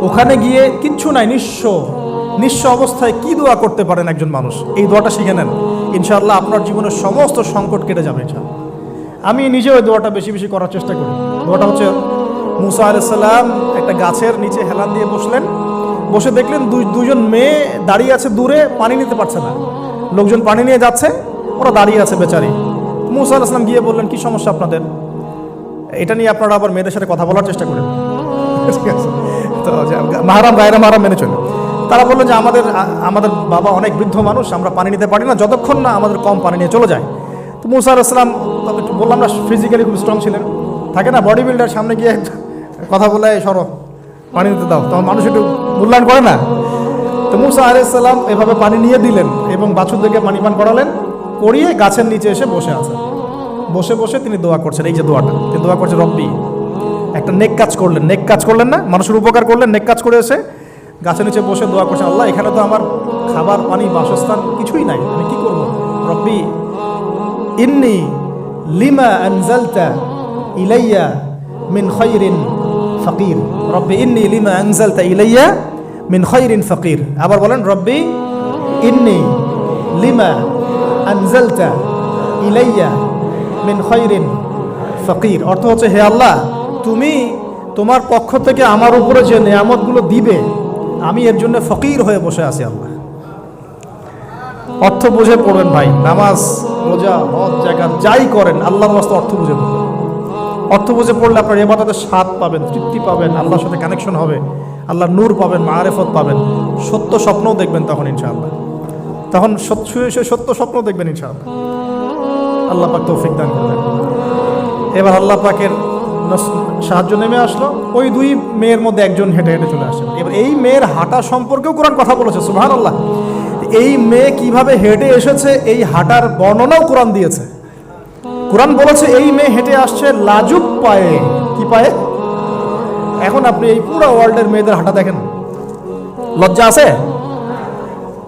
A: ওখানে গিয়ে কিচ্ছু নাই, নিঃস্ব অবস্থায় কি দোয়া করতে পারেন একজন মানুষ, এই দোয়াটা শিখে নেন, ইনশাআল্লাহ আপনার জীবনের সমস্ত সংকট কেটে যাবে ইনশাআল্লাহ। আমি নিজেও ওই দোয়াটা বেশি বেশি করার চেষ্টা করি। দোয়াটা হচ্ছে, মুসা আলাইহিস সালাম একটা গাছের নিচে হেলান দিয়ে বসলেন, বসে দেখলেন দুইজন মেয়ে দাঁড়িয়ে আছে দূরে, পানি নিতে পারছে না। লোকজন পানি নিয়ে যাচ্ছে, ওরা দাঁড়িয়ে আছে বেচারি। মুসা আলাইহিস সালাম গিয়ে বললেন, কি সমস্যা আপনাদের? এটা নিয়ে আপনারা আবার মেয়েদের সাথে কথা বলার চেষ্টা করেন, ঠিক আছে? তো মাহারাম গায়রা মাহারাম মেনে চলে। তারা বললেন যে আমাদের বাবা অনেক বৃদ্ধ মানুষ, আমরা পানি নিতে পারি না যতক্ষণ না আমাদের কম পানি নিয়ে চলে যায়। তো মুসা আলাইহিস সালাম, একটু বললাম না ফিজিক্যালি খুব স্ট্রং ছিলেন, থাকে না বডি বিল্ডার, সামনে গিয়ে কথা বলে সরো পানি নিতে দাও, তখন মানুষ একটু মূল্যায়ন করে না। তো মুসা আলাইহিস সালাম এভাবে পানি নিয়ে দিলেন এবং বাছুরদেরকে পানি পান করালেন, করিয়ে গাছের নিচে এসে বসে আছেন। বসে বসে তিনি দোয়া করছেন, এই যে দোয়াটা তিনি দোয়া করছেন, রব্বি। একটা নেক কাজ করলেন না, মানুষের উপকার করলেন, নেক কাজ করে এসে গাছের নিচে বসে দোয়া করছেন, আল্লাহ এখানে তো আমার খাবার পানি বাসস্থান কিছুই নাই, আমি কি করব? রব্বি ইন্নী লিমা আনজালতা ইলাইয়া মিন খায়রিন ফাকির। রব্বি ইন্নী লিমা আনজালতা ইলাইয়া মিন খায়রিন ফাকির। আবার বলেন, রব্বি ইন্নী লিমা আনজালতা ইলাইয়া মিন খায়রিন ফাকির। অর্থ হচ্ছে, হে আল্লাহ, তুমি তোমার পক্ষ থেকে আমার উপরে যে নেয়ামতগুলো দিবে, আমি এর জন্য ফকির হয়ে বসে আছি। আল্লাহ, অর্থ বুঝে পড়বেন ভাই, নামাজ রোজা হজ জাকাত যাই করেন আল্লাহর ওয়াস্তে অর্থ বুঝে পড়বেন। অর্থ বুঝে পড়লে আপনার ইবাদতের স্বাদ পাবেন, তৃপ্তি পাবেন, আল্লাহর সাথে কানেকশন হবে, আল্লাহর নূর পাবেন, মাআরিফত পাবেন, সত্য স্বপ্নও দেখবেন তখন ইনশাআল্লাহ। তখন সত্য স্বপ্ন দেখবেন ইনশাআল্লাহ। আল্লাহ পাক তৌফিক দান করবেন। এবার আল্লাহ পাকের সাহায্য নেমে আসলো, ওই দুই মেয়ের মধ্যে একজন হেঁটে হেঁটে চলে আসেন। এবার এই মেয়ের হাঁটা সম্পর্কেও কোরআন কথা বলেছে, সুবহানাল্লাহ। এই মেয়ে কিভাবে হেঁটে এসেছে এই হাঁটার বর্ণনাও কোরআন দিয়েছে। কোরআন বলেছে এই মেয়ে হেঁটে আসছে লাজুক পায়ে। কি পায়ে? এখন আপনি এই পুরো ওয়ার্ল্ডের মেয়েদের হাঁটা দেখেন, লজ্জা আছে?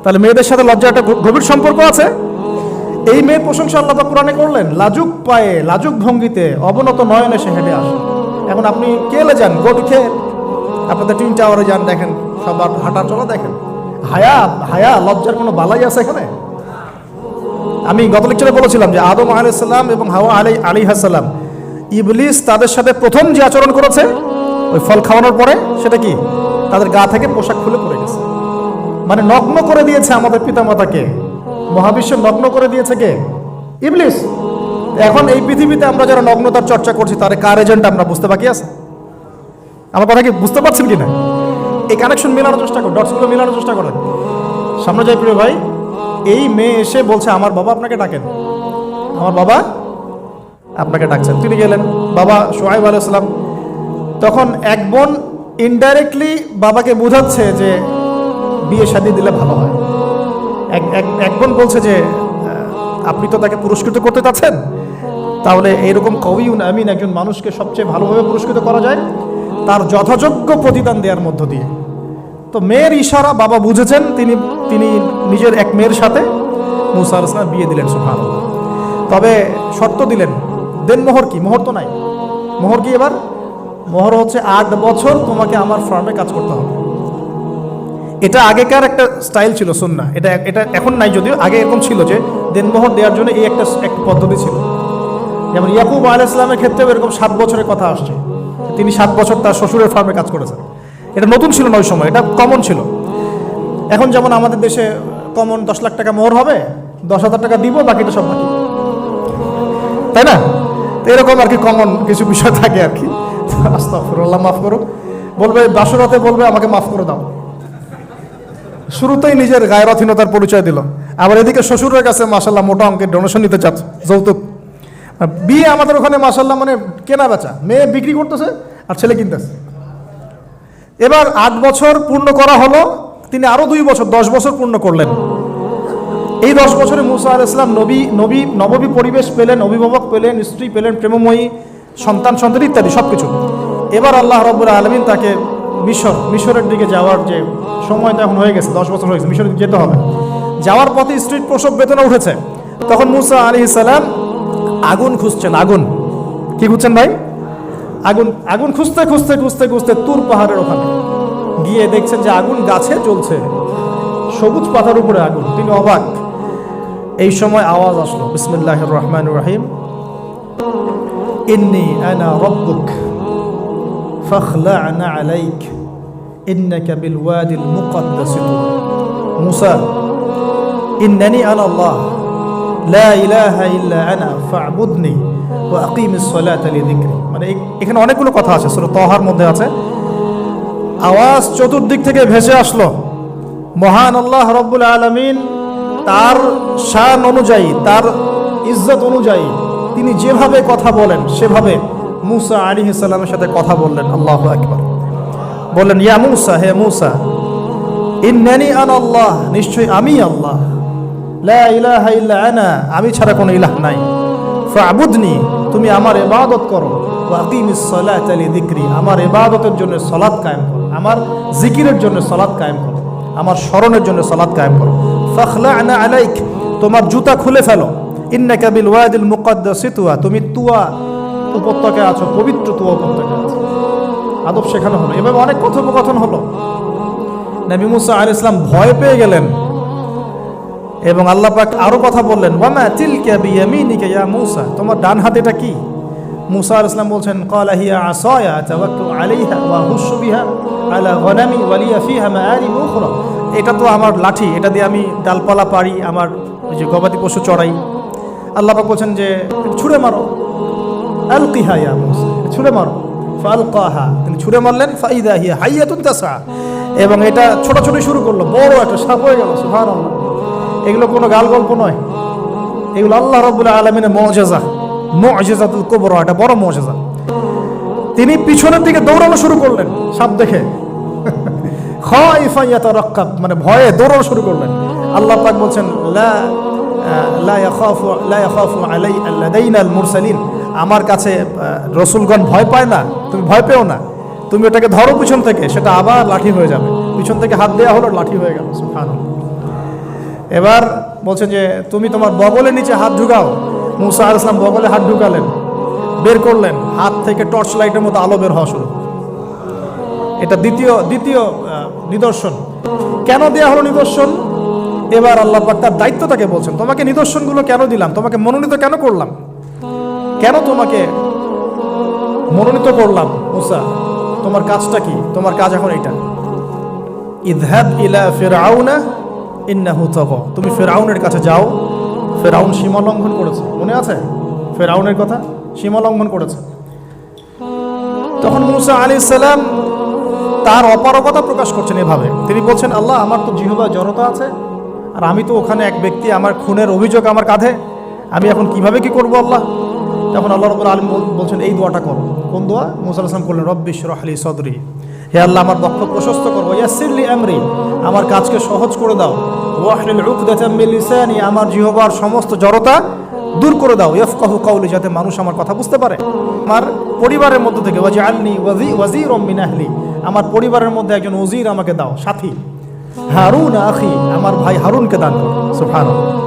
A: তাহলে মেয়েদের সাথে লজ্জা একটা গভীর সম্পর্ক আছে। এই মেয়ের প্রশংসা আল্লাহ পাক কোরআনে করলেন, লাজুক পায়ে, লাজুক ভঙ্গিতে, অবনত নয়নে সে হেঁটে আসে। এখন আপনি কেলে যান, গো টু খেল, আপনাদের টুইন টাওয়ারে যান, দেখেন সবার হাঁটার চলা দেখেন। হায়া লজ্জার কোনো বালাই আছে এখানে? আমি গত লেকচারে বলেছিলাম যে আদম আলাইহিস সালাম এবং হাওয়া আলাইহিস সালাম, ইবলিস তাদের সাথে প্রথম যে আচরণ করেছে ওই ফল খাওয়ানোর পরে, সেটা কি? তাদের গা থেকে পোশাক খুলে পড়ে গেছে। মানে নগ্ন করে দিয়েছে আমাদের পিতামাতাকে, মহাবিশ্ব নগ্ন করে দিয়েছে কে? ইবলিস। এখন এই পৃথিবীতে আমরা যারা নগ্নতার চর্চা করছি তার কার এজেন্ট আমরা বুঝতে বাকি আছে? আমার কথা কি বুঝতে পারছেন কি না? এই কানেকশন মেলানোর চেষ্টা করুন, ডটসগুলো মেলানোর চেষ্টা করেন। সামনে যাই প্রিয় ভাই, এই মেয়ে এসে বলছে আমার বাবা আপনাকে ডাকেন, আমার বাবা আপনাকে ডাকছেন। তিনি গেলেন, বাবা সোহাইব আলাইহিস সালাম। তখন এক বোন ইনডাইরেক্টলি বাবাকে বোঝাচ্ছে যে বিয়ে শাদী দিলে ভালো হয়। এক বোন বলছে যে আপনি তো তাকে পুরস্কৃত করতে চাচ্ছেন, তাহলে এইরকম কবিউন আমিন একজন মানুষকে সবচেয়ে ভালোভাবে পুরস্কৃত করা যায় তার যথাযোগ্য প্রতিদান দেওয়ার মধ্য দিয়ে। তো মেয়ের ইশারা বাবা বুঝেছেন, তিনি নিজের এক মেয়ের সাথে মুসা আলাইহিস সালাম বিয়ে দিলেন। সুবহানাল্লাহ। তবে শর্ত দিলেন, দেন মোহর কি? মোহর তো নাই। মোহর কি এবার? মোহর হচ্ছে 8 বছর তোমাকে আমার ফার্মে কাজ করতে হবে। এটা আগেকার একটা স্টাইল ছিল, সুন্নাহ। এটা এখন নাই, যদিও আগে এরকম ছিল যে দেনমোহর দেওয়ার জন্য এই একটা পদ্ধতি ছিল। যেমন ইয়াকুব আলাইহিস সালামের ক্ষেত্রেও এরকম 7 বছরের কথা আসছে, তিনি 7 বছর তার শ্বশুরের ফার্মে কাজ করেছেন। এটা নতুন ছিল না ওই সময়, এটা কমন ছিল। এখন যেমন আমাদের দেশে কমন 10 লাখ টাকা মোহর হবে, 10,000 টাকা দিব, বাকিটা সব বাকি, তাই না? তো এরকম আর কি কমন কিছু বিষয় থাকে আর কি। আস্তাগফিরুল্লাহ, মাফ করো। বলবে বাসরাতে, বলবে আমাকে মাফ করে দাও। শুরুতেই নিজের গায়রথহীনতার পরিচয় দিল। আবার এদিকে শ্বশুরের কাছে মাশাল্লাহ মোটা অঙ্কের ডোনেশন নিতে চাচ্ছে, যৌতুক। বিয়ে আমাদের ওখানে মাশাল্লাহ মানে কেনা বেচা, মেয়ে বিক্রি করতেছে আর ছেলে কিনতেছে। এবার 8 বছর পূর্ণ করা হলো, তিনি আরো 2 বছর 10 বছর পূর্ণ করলেন। এই 10 বছরে মুসা আলাইহিস সালাম নববী পরিবেশ পেলেন, অভিভাবক পেলেন, স্ত্রী পেলেন, প্রেমময়ী সন্তান ইত্যাদি সবকিছু। এবার আল্লাহ রাব্বুল আলামিন তাকে মিশরের দিকে যাওয়ার যে সময়টা এখন হয়ে গেছে, 10 বছর হয়ে গেছে, মিশরে যেতে হবে। যাওয়ার পথে স্ত্রীর প্রসব বেদনা উঠেছে। তখন মুসা আলাইহিস সালাম আগুন খুঁজছেন। আগুন কি খুঁজছেন ভাই? আগুন খুঁজতে তুর পাহাড়ের ওখানে গিয়ে দেখছেন যে আগুন গাছে জ্বলছে, সবুজ পাতার উপরে আগুন। তিনি অবাক। এই সময় আওয়াজ আসলো, বিসমিল্লাহির রহমানির রহিম, ইন্নী আনা রাব্বুক ফাখলা'না আলাইক ইন্নাকা বিল ওয়াদিল মুকদ্দাস তুরা। মুসা, ইন্নানি আনা আল্লাহ লা ইলাহা ইল্লা আনা ফা'বুদনি ওয়া আকিমিস সালাতা লিযিকরি। মানে এখানে অনেকগুলো কথা আছে, সূরা তাহার মধ্যে আছে। আওয়াজ চতুর্দিক থেকে ভেসে আসলো। মহান আল্লাহ রাব্বুল আলামিন তার শান অনুযায়ী, তার ইজ্জত অনুযায়ী তিনি যেভাবে কথা বলেন সেভাবে মুসা আলাইহিস সালামের সাথে কথা বললেন। আল্লাহু আকবার। বললেন, ইয়া মুসা, হে মুসা, ইন্নানি আনা আল্লাহ, নিশ্চয়ই আমি আল্লাহ, লা ইলাহা ইল্লা আনা, আমি ছাড়া কোনো ইলাহ নাই, ফা'বুদনি, তুমি আমার ইবাদত করো, ওয়া আকিমিস সালাতা লিযিকরি, আমার ইবাদতের জন্য সালাত কায়েম করো, আমার জিকিরের জন্য সালাত কায়েম করো, আমার স্মরণের জন্য সালাত কায়েম করো। ফাখলা'না আলাইক, তোমার জুতা খুলে ফেলো, ইন্নাকা বিল ওয়াদিল মুকদ্দাস তুয়া, তুমি তুয়া উপত্যকায় আছো, পবিত্র তুয়া উপত্যকায় আছো। আদব শেখানো হলো। এভাবে অনেক কথোপকথন হলো। নবী মুসা আলাইহিস সালাম ভয় পেয়ে গেলেন এবং আল্লাহ পাক আরো কথা বললেন, ওয়ামা তিলকা বিয়ামিনিকা ইয়া মুসা, তোমার ডান হাতে এটা কি? মুসা আলাইহিস সালাম বলছেন, ক্বালা হিয়া আসায়া তাওয়াক্কালু আলাইহা ওয়া হুশু বিহা আলা গনামি ওয়া লিয়া ফিহা মাআরিব উখরা, এটা তো আমার লাঠি, এটা দিয়ে আমি ডালপালা পারি, আমার যে গবাদি পশু চড়াই। আল্লাহ পাক বলছেন যে ছুঁড়ে মারো, আলকিহা ইয়া মুসা, ছুঁড়ে মারো। ফালকাহা, তিনি ছুঁড়ে মারলেন, ফাইদা হিয়া হাইয়াতুন তাসা, এবং এটা ছোটাছুটি শুরু করলো, বড় একটা সাপ হয়ে গেল। সুবহানাল্লাহ। এগুলো কোনো গাল গল্প নয়, এগুলো আল্লাহ রাব্বুল আলামিনের মুজিজা, মুজিজাতুল কুবরা, এটা বড় মুজিজা। তিনি পিছনের দিকে দৌড়ানো শুরু করলেন সাপ দেখে, খাইফা ইয়াতারাক্কাব, মানে ভয়ে দৌড়ানো শুরু করলেন। আল্লাহ পাক বলছেন, লা ইয়াখাফু লাদাইনাল মুরসালিন, আমার কাছে রসুলগণ ভয় পায় না, তুমি ভয় পেও না, তুমি ওটাকে ধরো পিছন থেকে, সেটা আবার লাঠি হয়ে যাবে। পিছন থেকে হাত দেওয়া হলো, লাঠি হয়ে গেল। সুবহানাল্লাহ। এবার বলছে যে তুমি তোমার বগলের নিচে হাত ঢুকাও। মুসা আলাইহিস সালাম বগলে হাত ঢুকালেন, বের করলেন, হাত থেকে টর্চ লাইটের মতো আলো বের হওয়া শুরু। এটা দ্বিতীয় নিদর্শন। কেন দেয়া হলো নিদর্শন? এবার আল্লাহ পাক তার দায়িত্বটাকে বলছেন, তোমাকে নিদর্শনগুলো কেন দিলাম, তোমাকে মনোনীত কেন করলাম, কেন তোমাকে মনোনীত করলাম? মুসা, তোমার কাজটা কি? তোমার কাজ এখন এটা, ইযহাব ইলা ফিরআউনা ইন্নাহু তাগা, তুমি ফিরআউনের কাছে যাও, ফিরআউন সীমা লঙ্ঘন করেছে, মনে আছে? ফেরাউনের কথা, সীমা লঙ্ঘন করেছে। তখন মুসা আলাইহিস সালাম তার অপারগতা প্রকাশ করছেন এভাবে, তিনি বলছেন, আল্লাহ আমার তো জিহ্বায় জড়তা আছে, আর আমি তো ওখানে এক ব্যক্তি, আমার খুনের অভিযোগ আমার কাঁধে, আমি এখন কিভাবে কি করব আল্লাহ। তখন আল্লাহ রাব্বুল আলামিন বলছেন এই দোয়াটা করো। কোন দোয়া? মুসা আলাইহিস সালাম করলেন, রব্বি ইশরাহ লি সাদরি, হে আল্লাহ আমার বক্ষ প্রশস্ত করো, ইয়াসসির লি আমরি, আমার কাজকে সহজ করে দাও, ওয়াহলিল উকদাতাম মিন লিসানি, আমার জিহ্বার সমস্ত জড়তা দূর করে দাও, ইয়াফকাহু কাওলি, যাতে মানুষ আমার কথা বুঝতে পারে। আমার পরিবারের মধ্য থেকে ওয়াজআলনি ওয়াজিরাম মিন আহলি, আমার পরিবারের মধ্যে একজন ওজির আমাকে দাও, সাথী। হারুন আখি, আমার ভাই হারুনকে দান করো। সুবহানাল্লাহ।